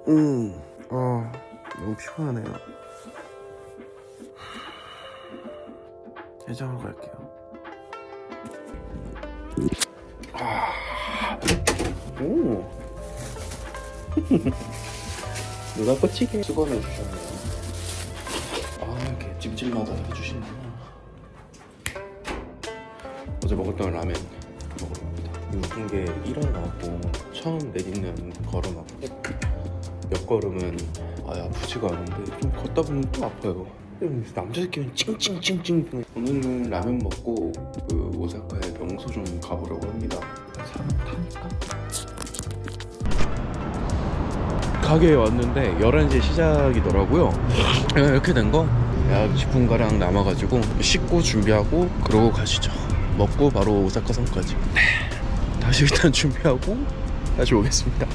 너무 피곤하네요. 해장하러 갈게요. 오. 누가 꽂히게 수건을 주셨네요. 이렇게 집집마다 해주시는구나. 어제 먹었던 라멘 먹으러 갑니다. 웃긴 게 일어나고 처음 내딛는 걸음 앞에 몇 걸음은 아프지가 않은데 좀 걷다 보면 또 아파요. 남자 새끼는 찡찡찡찡. 오늘은 라면 먹고 그 오사카의 명소 좀 가보려고 합니다. 사람 타니까. 가게에 왔는데 11시에 시작이더라고요. 이렇게 된 거 약 10분가량 남아가지고 씻고 준비하고 그러고 가시죠. 먹고 바로 오사카 섬까지. 다시 일단 준비하고 다시 오겠습니다.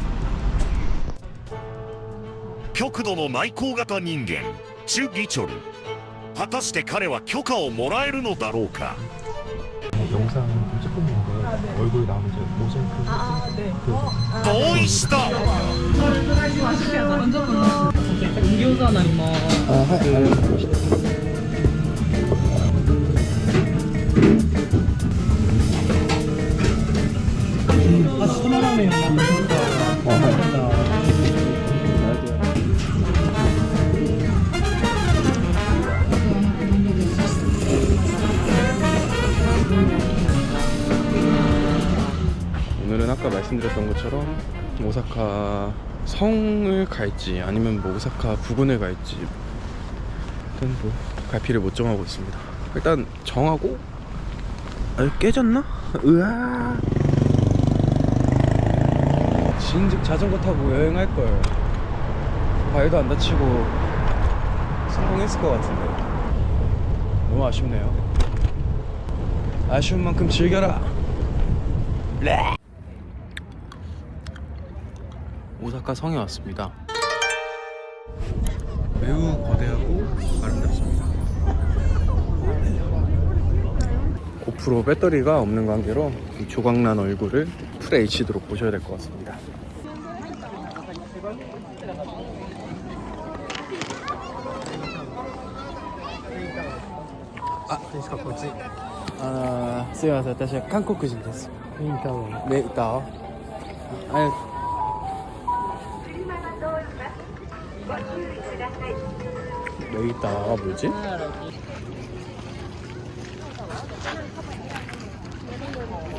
極度の内向型人間チュ・ギチョル果たして彼は許可をもらえるのだろうか 영상 찍고 있는데 얼굴 나오면 이제 모자이크 네. 同意した 음료잖아 이모. 오늘은 아까 말씀드렸던 것처럼 오사카 성을 갈지 아니면 뭐 오사카 부근을 갈지 일단 뭐 갈피를 못 정하고 있습니다. 일단 정하고 깨졌나? 으아, 진즉 자전거 타고 여행할걸. 발도 안 다치고 성공했을 것 같은데 너무 아쉽네요. 아쉬운 만큼 즐겨라. 오사카 성에 왔습니다. 매우 거대하고 아름답습니다. 고프로 배터리가 없는 관계로 이 조각난 얼굴을 풀 HD로 보셔야 될 것 같습니다.すいません、私は韓国人です。メインタワー。メインタワー。メインタワー뭐지?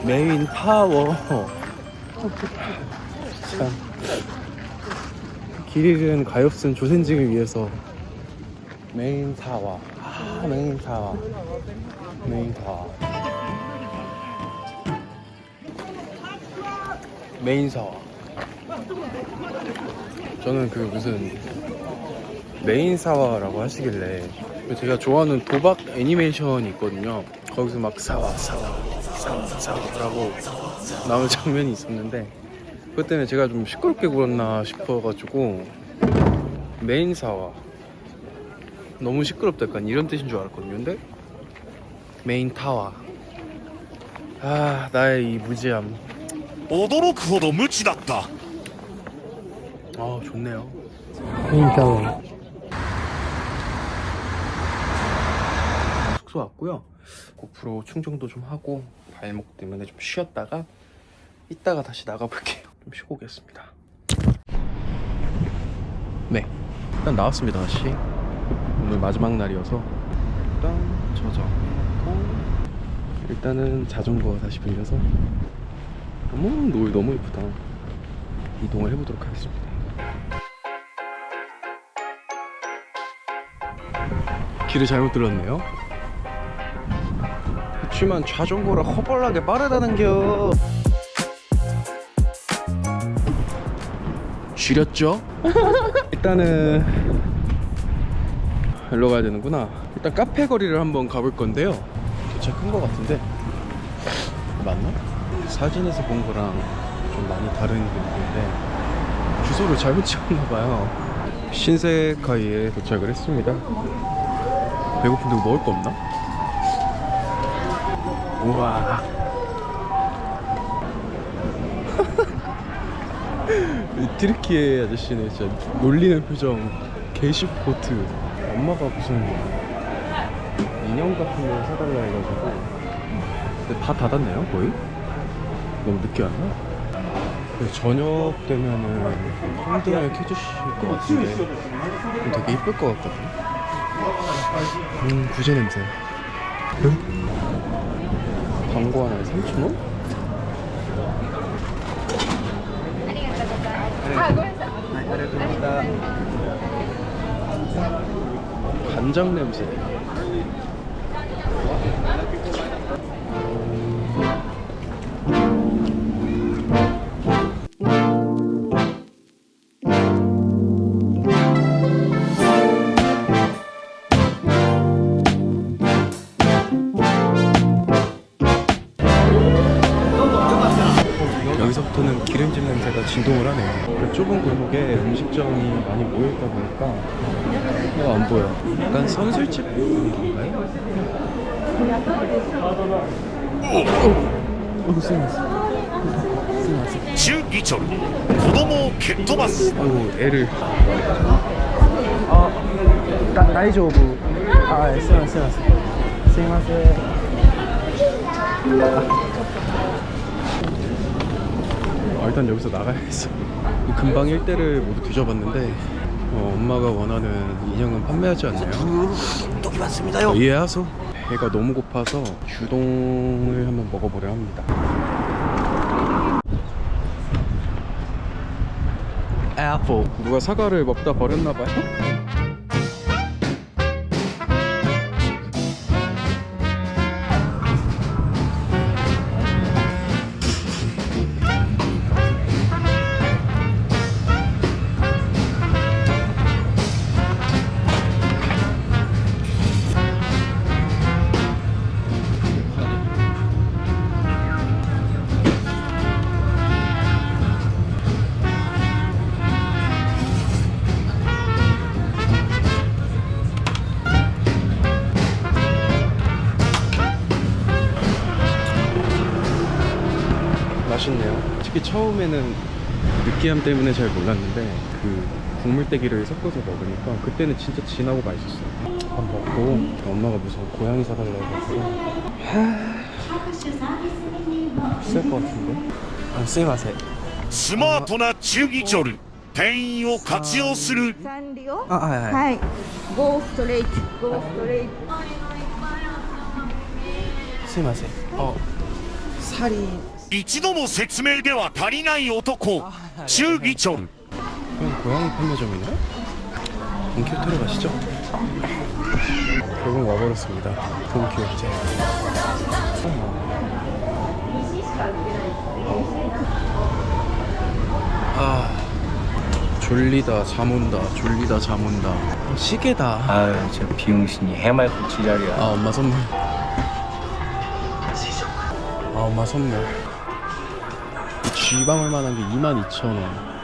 메인 타워. 참. 길 잃은 가엾은 조센징을 위해서 메인 타워. 메인 타워. 메인 타워. 메인 사워. 저는 그 무슨 메인 사와라고 하시길래 제가 좋아하는 도박 애니메이션이 있거든요. 거기서 막 사와라고 나오는 장면이 있었는데 그것 때문에 제가 좀 시끄럽게 굴었나 싶어가지고 메인 사와, 너무 시끄럽다, 약간 이런 뜻인 줄 알았거든요. 근데 메인 타워. 나의 이 무지함. 驚くほど無知だった 좋네요. 메인 타워. 숙소 왔고요. 고프로 충전도 좀 하고 발목 때문에 좀 쉬었다가 이따가 다시 나가볼게요. 좀 쉬고 오겠습니다. 네, 일단 나왔습니다. 다시 오늘 마지막 날이어서 일단 저장하고 일단은 자전거 다시 빌려서 노을 너무 예쁘다. 이동을 해보도록 하겠습니다. 길을 잘못 들었네요. 그치만 자전거라 허벌나게 빠르다는겨. 지렸죠? 일단은 일로 가야 되는구나. 일단 카페 거리를 한번 가볼 건데요. 도착한 것 같은데 맞나? 사진에서 본 거랑 좀 많이 다른 분인데 주소를 잘못 찍었나봐요. 신세카이에 도착을 했습니다. 배고픈데 먹을 거 없나? 우와. 이 튀르키예 아저씨는 진짜 놀리는 표정 게시포트. 엄마가 무슨 인형 같은 걸 사달라 해가지고. 근데 다 닫았네요 거의? 너무 늦게 왔나? 저녁 되면은 핸드를 켜주실 것 같은데 되게 이쁠 것 같거든요. 구제 냄새. 광고 하나에 3,000원? 간장 냄새. 여기서부터는 기름집 냄새가 진동을 하네요. 그 좁은 골목에 음식점이 많이 모여있다 보니까 안 보여. 약간 선술집 건가요?中義チョル子供を蹴っ飛ばす 아이고 애를. 大丈夫。はい、すいません。すいません。 일단 여기서 나가야겠어. 금방 일대를 모두 뒤져봤는데 엄마가 원하는 인형은 판매하지 않네요. 이해하소? 배가 너무 고파서 규동을 한번 먹어보려 합니다. 애플. 누가 사과를 먹다 버렸나봐요? 맛있네요. 특히 처음에는 느끼함 때문에 잘 몰랐는데 그 국물대기를 섞어서 먹으니까 그때는 진짜 진하고 맛있었어요. 밥 먹고 엄마가 무슨 고양이 사달라고 해가지고 비쌀 것 같은데? 쓰이마세. スマートな中義チョル店員を活用するサンリオ。はいはい。はい。ゴーストレイト。ゴーストレイト。すいません。살이 一度の説明では足りない男中義チョル 그냥 고양이 판매점이네? 본큐 들어가시죠? 결국 와버렸습니다. 본큐 이제. 졸리다 잠 온다 졸리다 잠 온다. 시계다. 아유 저 비용신이 해맑고 지랄이야. 엄마 선물. 엄마 선물. 쥐방울 만한 게 22,000원.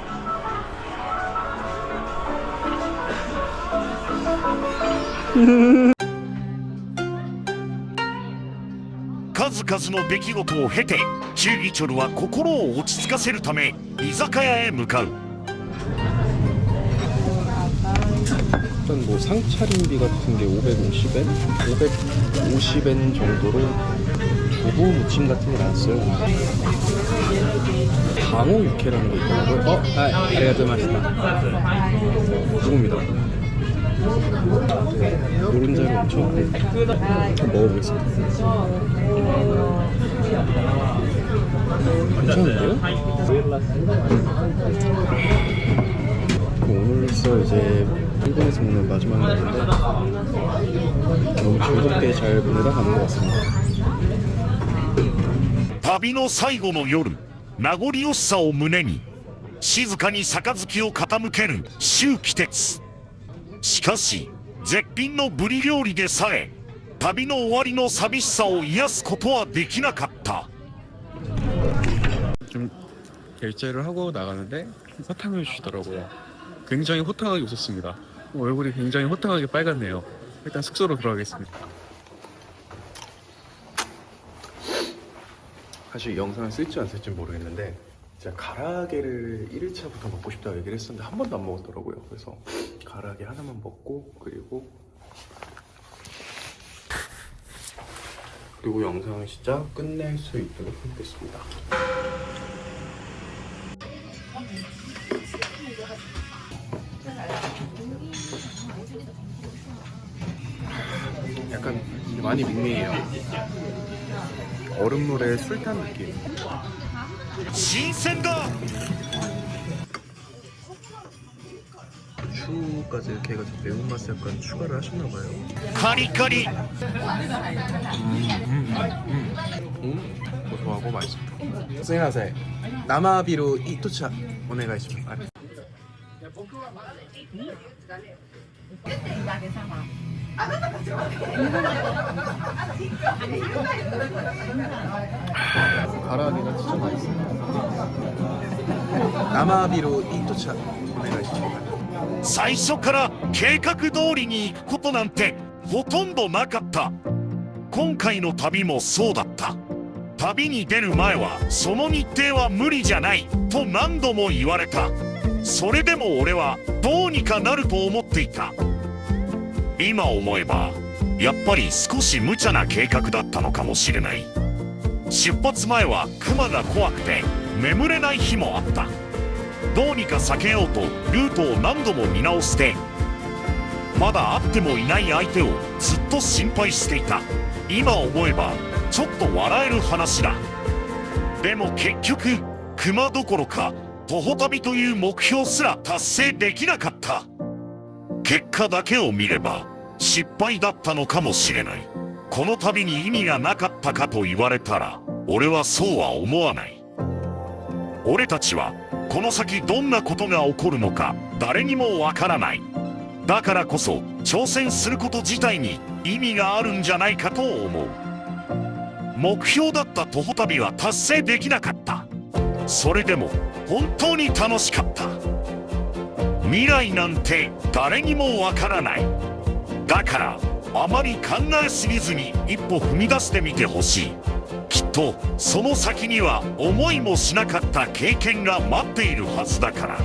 数々の出来事を経て中義チョルは心を落ち着かせるため居酒屋へ向かう 일단 뭐 상차림비 같은 게 550엔? 550엔 정도로 두부 무침 같은 게 나왔어요. 방어 육회라는 게 있더라고요. 아리가또 맛있다. 누굽니다. 노른자를 엄청 한번 먹어보겠습니다. 괜찮은데요? 오늘로써 이제 일본에서 먹는 마지막 날인데 너무 즐겁게 잘 보내다 가는 것 같습니다. 旅の最後の夜名残惜しさを胸に静かに杯を傾ける周期鉄しかし絶品のブリ料理でさえ旅の終わりの寂しさを癒すことはできなかった 좀 결제를 하고 나가는데 사탕을 주시더라고요. 굉장히 호탕하게 웃었습니다. 얼굴이 굉장히 호탕하게 빨갛네요. 일단 숙소로 들어가겠습니다. 사실 영상을 쓸지 안 쓸지 모르겠는데 제가 가라아게를 1일차부터 먹고 싶다고 얘기를 했었는데 한 번도 안 먹었더라고요. 그래서 가라아게 하나만 먹고 그리고 영상 시작 끝낼 수 있도록 하겠습니다. 약간 많이 밍밍해요. 얼음물에 술 탄 느낌. 新鮮だ 추까지 이렇게 해가지고 매운맛을 약간 추가를 하셨나봐요. カリカリ 고소하고 맛있습니다. すみません。生ビール一茶お願いします。 가라아게가 진짜 맛있어요. 生ビール一茶お願いします。最初から計画通りに行くことなんてほとんどなかった。今回の旅もそうだった。旅に出る前はその日程は無理じゃないと何度も言われた。それでも俺はどうにかなると思っていた。今思えばやっぱり少し無茶な計画だったのかもしれない。出発前はクマが怖くて眠れない日もあった。どうにか避けようとルートを何度も見直してまだ会ってもいない相手をずっと心配していた。今思えばちょっと笑える話だ。でも結局クマどころか徒歩旅という目標すら達成できなかった。結果だけを見れば失敗だったのかもしれない。この旅に意味がなかったかと言われたら俺はそうは思わない。俺たちはこの先どんなことが起こるのか誰にもわからない。だからこそ挑戦すること自体に意味があるんじゃないかと思う。目標だった徒歩旅は達成できなかった。それでも本当に楽しかった。未来なんて誰にもわからない。だからあまり考えすぎずに一歩踏み出してみてほしい。きっとその先には思いもしなかった経験が待っているはずだから。